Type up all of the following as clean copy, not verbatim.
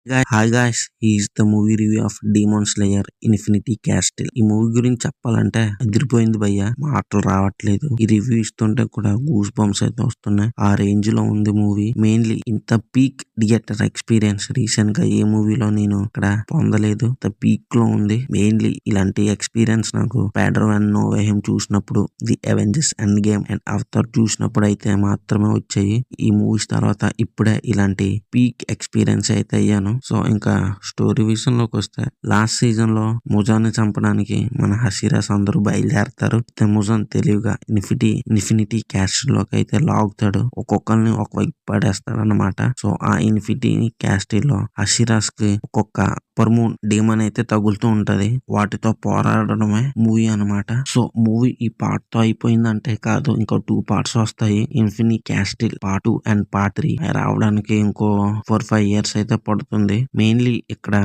Hi guys, is the movie review of demon slayer infinity castle. ఈ movie గురించి చెప్పాలంటే అదిరిపోయింది భయ్య, మాటలు రావట్లేదు. ఈ రివ్యూ ఇస్తుంటే కూడా గూస్ బంప్స్ అయితే వస్తున్నాయి. ఆ రేంజ్ లో ఉంది మూవీ. మెయిన్లీ ఇంత పీక్ థియేటర్ ఎక్స్పీరియన్స్ రీసెంట్ గా ఏ మూవీలో నేను ఇక్కడ పొందలేదు. ఇంత పీక్ లో ఉంది. మెయిన్లీ ఇలాంటి ఎక్స్పీరియన్స్ నాకు Spider Man No Way Home చూసినప్పుడు, the Avengers Endgame and Avatar చూసినప్పుడు అయితే మాత్రమే వచ్చాయి. ఈ మూవీస్ తర్వాత ఇప్పుడే ఇలాంటి పీక్ ఎక్స్పీరియన్స్ అయితే అయ్యాను. సో ఇంకా స్టోరీ విషయంలోకి వస్తే, లాస్ట్ సీజన్ లో ముజాన్ని చంపడానికి మన హసిరాస్ అందరూ బయలుదేరతారు. ముజాన్ తెలివిగా ఇన్ఫినిటీ క్యాస్టిల్ లోకి అయితే లాగుతాడు. ఒక్కొక్కరిని ఒకవైపు పడేస్తాడు అన్నమాట. సో ఆ ఇన్ఫినిటీ క్యాస్టిల్ లో హసిరాస్ కి ఒక్కొక్క పర్మూన్ డీమన్ అయితే తగులుతూ ఉంటది. వాటితో పోరాడడమే మూవీ అన్నమాట. సో మూవీ ఈ పార్ట్ తో అయిపోయిందంటే కాదు, ఇంకో 2 పార్ట్స్ వస్తాయి. Infinity castle part 2 and part 3 రావడానికి ఇంకో 4-5 ఇయర్స్ అయితే పడుతుంది. మెయిన్లీ ఇక్కడ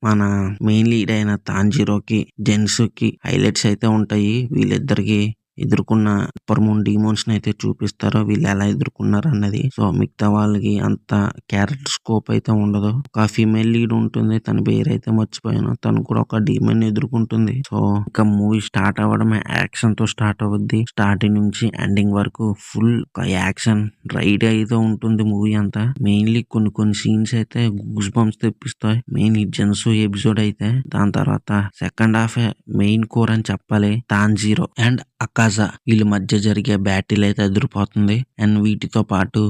మన మెయిన్ లీడ్ అయిన తాంజీరోకి, జెన్సుకి హైలైట్స్ అయితే ఉంటాయి. వీళ్ళిద్దరికి ఎదుర్కొన్న పర్మూన్ డీమోన్స్ ని అయితే చూపిస్తారు, వీళ్ళు ఎలా ఎదుర్కొన్నారు అన్నది. సో మిగతా వాళ్ళకి అంత క్యారెక్టర్ స్కోప్ అయితే ఉండదు. ఒక ఫీమేల్ లీడ్ ఉంటుంది, తన పేరు అయితే మర్చిపోయాను. తను కూడా ఒక డీమన్ ఎదుర్కొంటుంది. సో ఇంకా మూవీ స్టార్ట్ అవ్వడమే యాక్షన్ తో స్టార్ట్ అవుద్ది. స్టార్టింగ్ నుంచి ఎండింగ్ వరకు ఫుల్ యాక్షన్ రైడ్ అయితే ఉంటుంది మూవీ అంతా. మెయిన్లీ కొన్ని సీన్స్ అయితే గూస్ బంప్స్ తెప్పిస్తాయి. మెయిన్ జెన్సు ఎపిసోడ్ అయితే, దాని తర్వాత సెకండ్ హాఫ్ మెయిన్ కోర్ అని చెప్పాలి. తాంజీరో అండ్ అకాజా వీళ్ళ మధ్య జరిగే బ్యాటిల్ అయితే అదిరిపోతుంది. అండ్ వీటితో పాటు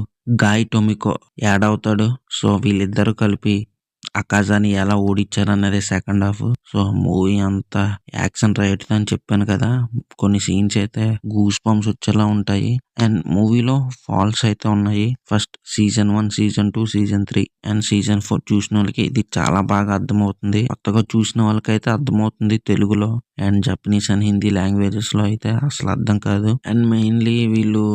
గాయ్ టొమికో యాడ్ అవుతాడు. సో వీళ్ళిద్దరూ కలిపి అకాజాని ఎలా ఓడించారు అన్నది సెకండ్ హాఫ్. సో మూవీ అంతా యాక్షన్ రైడ్ అని చెప్పాను కదా, కొన్ని సీన్స్ అయితే గూస్ బంప్స్ వచ్చేలా ఉంటాయి. అండ్ మూవీలో ఫాల్స్ అయితే ఉన్నాయి. First season 1, season 2, season 3 and season 4 చూసిన వాళ్ళకి ఇది చాలా బాగా అర్థమవుతుంది. కొత్తగా చూసిన వాళ్ళకైతే అర్థమవుతుంది తెలుగులో. And Japanese and Hindi languages లో అయితే అసలు అర్థం కాదు. అండ్ మెయిన్లీ వీళ్ళు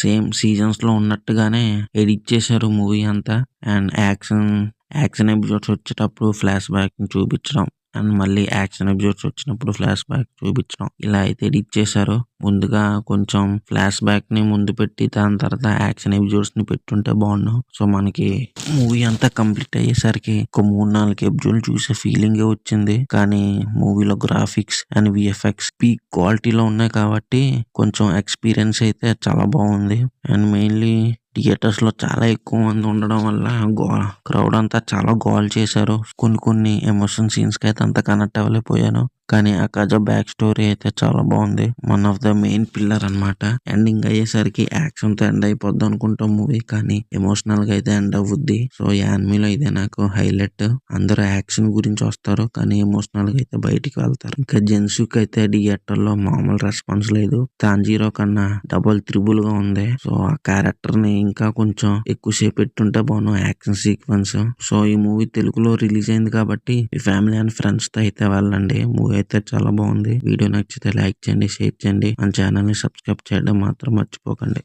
సేమ్ సీజన్స్ లో ఉన్నట్టుగానే ఎడిట్ చేశారు మూవీ అంతా. అండ్ యాక్షన్ ఎపిసోడ్స్ వచ్చేటప్పుడు ఫ్లాష్ బ్యాక్ చూపించడం, అండ్ మళ్ళీ యాక్షన్ ఎపిసోడ్స్ వచ్చినప్పుడు ఫ్లాష్ బ్యాక్ చూపించడం, ఇలా అయితే ఎడిట్ చేశారు. ముందుగా కొంచెం ఫ్లాష్ బ్యాక్ ని ముందు పెట్టి దాని తర్వాత యాక్షన్ ఎపిసోడ్స్ ని పెట్టుంటే బాగున్నాం. సో మనకి మూవీ అంతా కంప్లీట్ అయ్యేసరికి ఒక 3-4 ఎపిసోడ్లు చూసే ఫీలింగ్ వచ్చింది. కానీ మూవీలో గ్రాఫిక్స్ అండ్ విఎఫ్ఎక్స్ పీక్ క్వాలిటీలో ఉన్నాయి కాబట్టి కొంచెం ఎక్స్పీరియన్స్ అయితే చాలా బాగుంది. అండ్ మెయిన్లీ థియేటర్స్ లో చాలా ఎక్కువ మంది ఉండడం వల్ల క్రౌడ్ అంతా చాలా గోల్ చేశారు. కొన్ని ఎమోషన్ సీన్స్ కి అయితే అంత కనెక్ట్ అవ్వలేకపోయాను. కానీ అకాజా బ్యాక్ స్టోరీ అయితే చాలా బాగుంది. One of the main pillar అన్నమాట. ఎండింగ్ అయ్యేసరికి యాక్షన్ తో ఎండ్ అయిపోద్ది అనుకుంటాం మూవీ, కానీ ఎమోషనల్ గా అయితే ఎండ్ అవుద్ది. సో యానిమీలో ఇదే నాకు హైలైట్. అందరూ యాక్షన్ గురించి వస్తారు కానీ ఎమోషనల్ గా అయితే బయటికి వెళ్తారు. ఇంకా జెన్సుకి అయితే థియేటర్ లో మామూలు రెస్పాన్స్ లేదు. తాంజీరో కన్నా డబుల్ త్రిబుల్ గా ఉంది. సో ఆ క్యారెక్టర్ ని ఇంకా కొంచెం ఎక్కువసేపు పెట్టుంటే బాగున్నాం యాక్షన్ సీక్వెన్స్. సో ఈ మూవీ తెలుగులో రిలీజ్ అయింది కాబట్టి మీ ఫ్యామిలీ అండ్ ఫ్రెండ్స్ తో అయితే వెళ్ళండి. మూవీ అయితే చాలా బాగుంది. వీడియో నచ్చితే లైక్ చేయండి, షేర్ చేయండి. మన ఛానల్ ని సబ్స్క్రైబ్ చేయడం మాత్రం మర్చిపోకండి.